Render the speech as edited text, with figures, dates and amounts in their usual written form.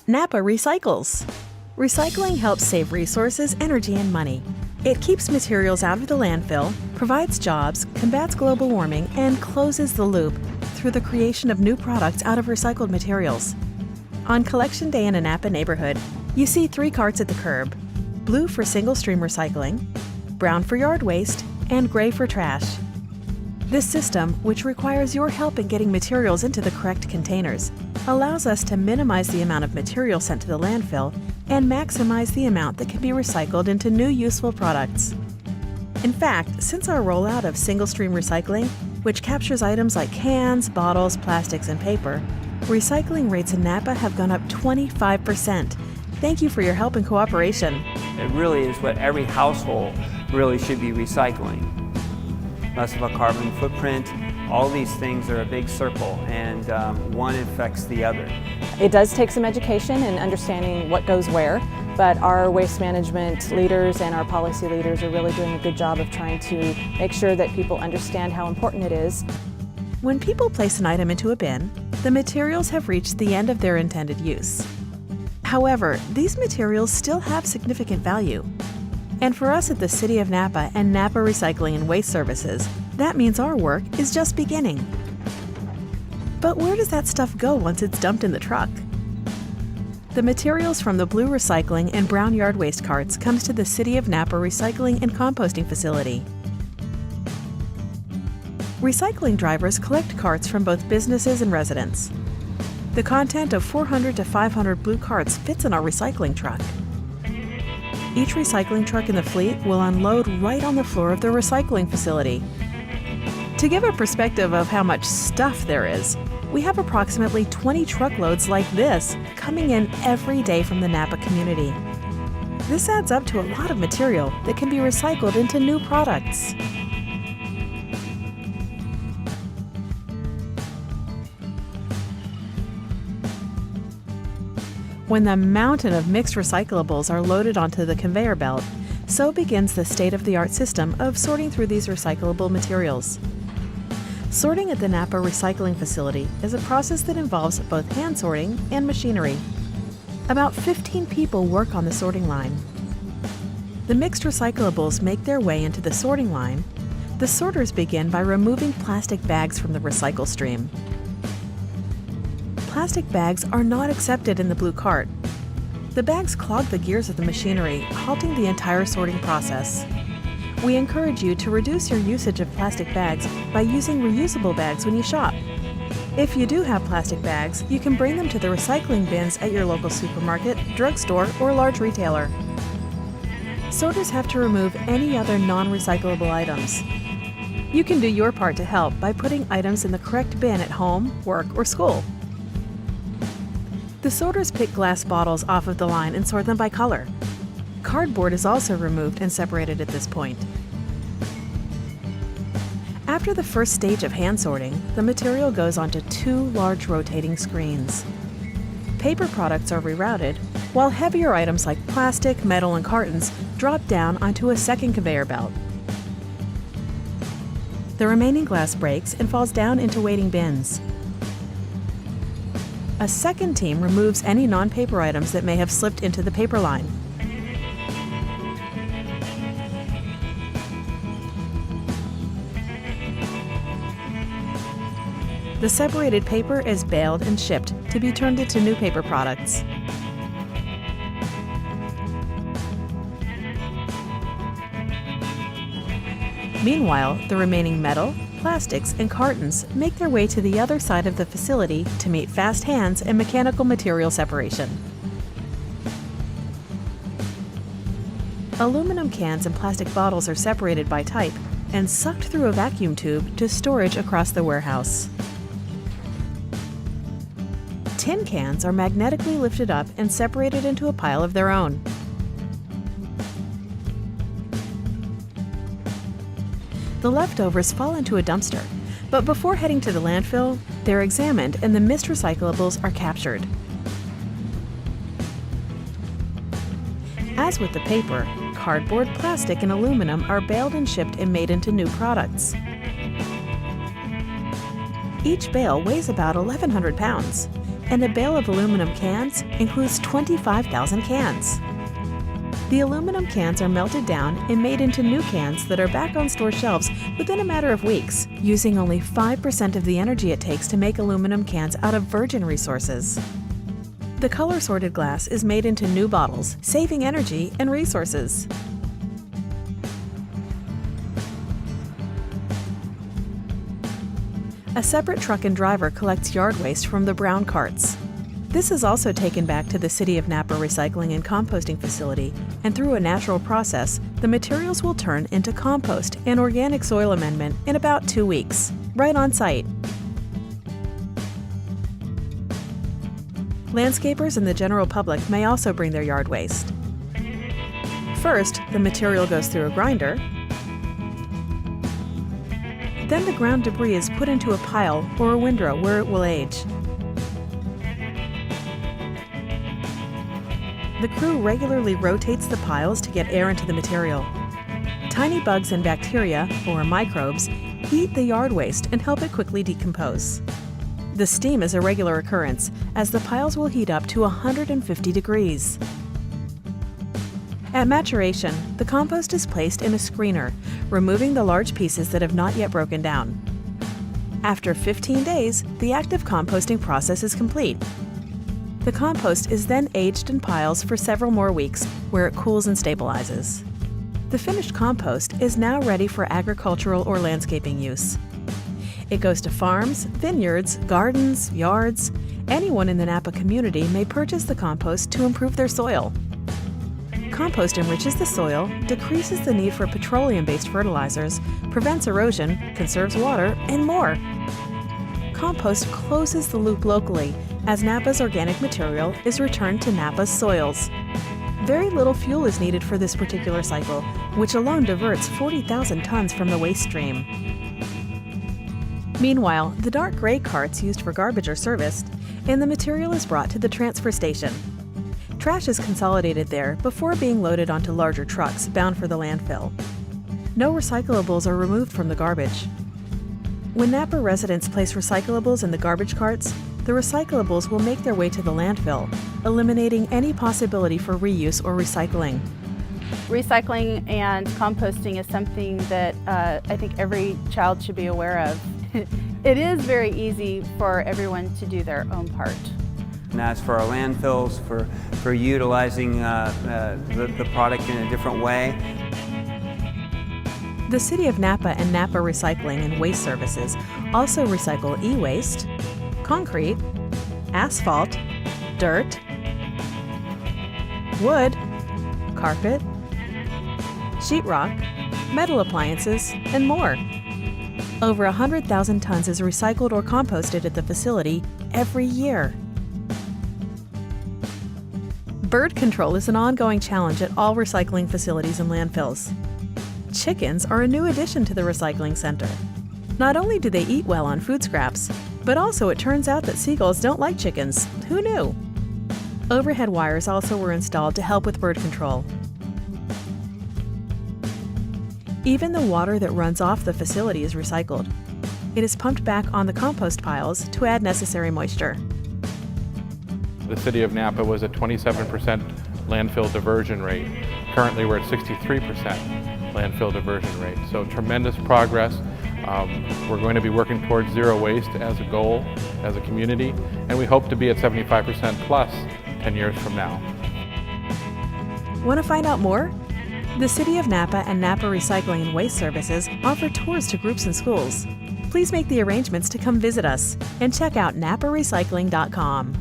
Napa Recycles. Recycling helps save resources, energy, and money. It keeps materials out of the landfill, provides jobs, combats global warming, and closes the loop through the creation of new products out of recycled materials. On Collection Day in a Napa neighborhood, you see 3 carts at the curb: blue for single-stream recycling, brown for yard waste, and gray for trash. This system, which requires your help in getting materials into the correct containers, allows us to minimize the amount of material sent to the landfill and maximize the amount that can be recycled into new useful products. In fact, since our rollout of single-stream recycling, which captures items like cans, bottles, plastics, and paper, recycling rates in Napa have gone up 25%. Thank you for your help and cooperation. It really is what every household really should be recycling. Less of a carbon footprint. All these things are a big circle, and one affects the other. It does take some education and understanding what goes where, but our waste management leaders and our policy leaders are really doing a good job of trying to make sure that people understand how important it is. When people place an item into a bin, the materials have reached the end of their intended use. However, these materials still have significant value. And for us at the City of Napa and Napa Recycling and Waste Services, that means our work is just beginning. But where does that stuff go once it's dumped in the truck? The materials from the blue recycling and brown yard waste carts comes to the City of Napa Recycling and Composting Facility. Recycling drivers collect carts from both businesses and residents. The content of 400 to 500 blue carts fits in our recycling truck. Each recycling truck in the fleet will unload right on the floor of the recycling facility. To give a perspective of how much stuff there is, we have approximately 20 truckloads like this coming in every day from the Napa community. This adds up to a lot of material that can be recycled into new products. When the mountain of mixed recyclables are loaded onto the conveyor belt, so begins the state-of-the-art system of sorting through these recyclable materials. Sorting at the Napa Recycling Facility is a process that involves both hand sorting and machinery. About 15 people work on the sorting line. The mixed recyclables make their way into the sorting line. The sorters begin by removing plastic bags from the recycle stream. Plastic bags are not accepted in the blue cart. The bags clog the gears of the machinery, halting the entire sorting process. We encourage you to reduce your usage of plastic bags by using reusable bags when you shop. If you do have plastic bags, you can bring them to the recycling bins at your local supermarket, drugstore, or large retailer. Sorters have to remove any other non-recyclable items. You can do your part to help by putting items in the correct bin at home, work, or school. The sorters pick glass bottles off of the line and sort them by color. Cardboard is also removed and separated at this point. After the first stage of hand sorting, the material goes onto 2 large rotating screens. Paper products are rerouted, while heavier items like plastic, metal, and cartons drop down onto a second conveyor belt. The remaining glass breaks and falls down into waiting bins. A second team removes any non-paper items that may have slipped into the paper line. The separated paper is baled and shipped to be turned into new paper products. Meanwhile, the remaining metal, plastics, and cartons make their way to the other side of the facility to meet fast hands and mechanical material separation. Aluminum cans and plastic bottles are separated by type and sucked through a vacuum tube to storage across the warehouse. Tin cans are magnetically lifted up and separated into a pile of their own. The leftovers fall into a dumpster, but before heading to the landfill, they're examined and the missed recyclables are captured. As with the paper, cardboard, plastic, and aluminum are baled and shipped and made into new products. Each bale weighs about 1,100 pounds. and a bale of aluminum cans includes 25,000 cans. The aluminum cans are melted down and made into new cans that are back on store shelves within a matter of weeks, using only 5% of the energy it takes to make aluminum cans out of virgin resources. The color-sorted glass is made into new bottles, saving energy and resources. A separate truck and driver collects yard waste from the brown carts. This is also taken back to the City of Napa Recycling and Composting Facility, and through a natural process, the materials will turn into compost and organic soil amendment in about 2 weeks, right on site. Landscapers and the general public may also bring their yard waste. First, the material goes through a grinder. Then the ground debris is put into a pile or a windrow where it will age. The crew regularly rotates the piles to get air into the material. Tiny bugs and bacteria, or microbes, eat the yard waste and help it quickly decompose. The steam is a regular occurrence, as the piles will heat up to 150 degrees. At maturation, the compost is placed in a screener, removing the large pieces that have not yet broken down. After 15 days, the active composting process is complete. The compost is then aged in piles for several more weeks, where it cools and stabilizes. The finished compost is now ready for agricultural or landscaping use. It goes to farms, vineyards, gardens, yards. Anyone in the Napa community may purchase the compost to improve their soil. Compost enriches the soil, decreases the need for petroleum-based fertilizers, prevents erosion, conserves water, and more. Compost closes the loop locally, as Napa's organic material is returned to Napa's soils. Very little fuel is needed for this particular cycle, which alone diverts 40,000 tons from the waste stream. Meanwhile, the dark gray carts used for garbage are serviced, and the material is brought to the transfer station. Trash is consolidated there before being loaded onto larger trucks bound for the landfill. No recyclables are removed from the garbage. When Napa residents place recyclables in the garbage carts, the recyclables will make their way to the landfill, eliminating any possibility for reuse or recycling. Recycling and composting is something that I think every child should be aware of. It is very easy for everyone to do their own part. And as for our landfills, for utilizing the product in a different way. The City of Napa and Napa Recycling and Waste Services also recycle e-waste, concrete, asphalt, dirt, wood, carpet, sheetrock, metal appliances, and more. Over 100,000 tons is recycled or composted at the facility every year. Bird control is an ongoing challenge at all recycling facilities and landfills. Chickens are a new addition to the recycling center. Not only do they eat well on food scraps, but also it turns out that seagulls don't like chickens. Who knew? Overhead wires also were installed to help with bird control. Even the water that runs off the facility is recycled. It is pumped back on the compost piles to add necessary moisture. The City of Napa was at 27% landfill diversion rate. Currently we're at 63% landfill diversion rate. So tremendous progress. We're going to be working towards zero waste as a goal, as a community, and we hope to be at 75% plus 10 years from now. Want to find out more? The City of Napa and Napa Recycling and Waste Services offer tours to groups and schools. Please make the arrangements to come visit us and check out naparecycling.com.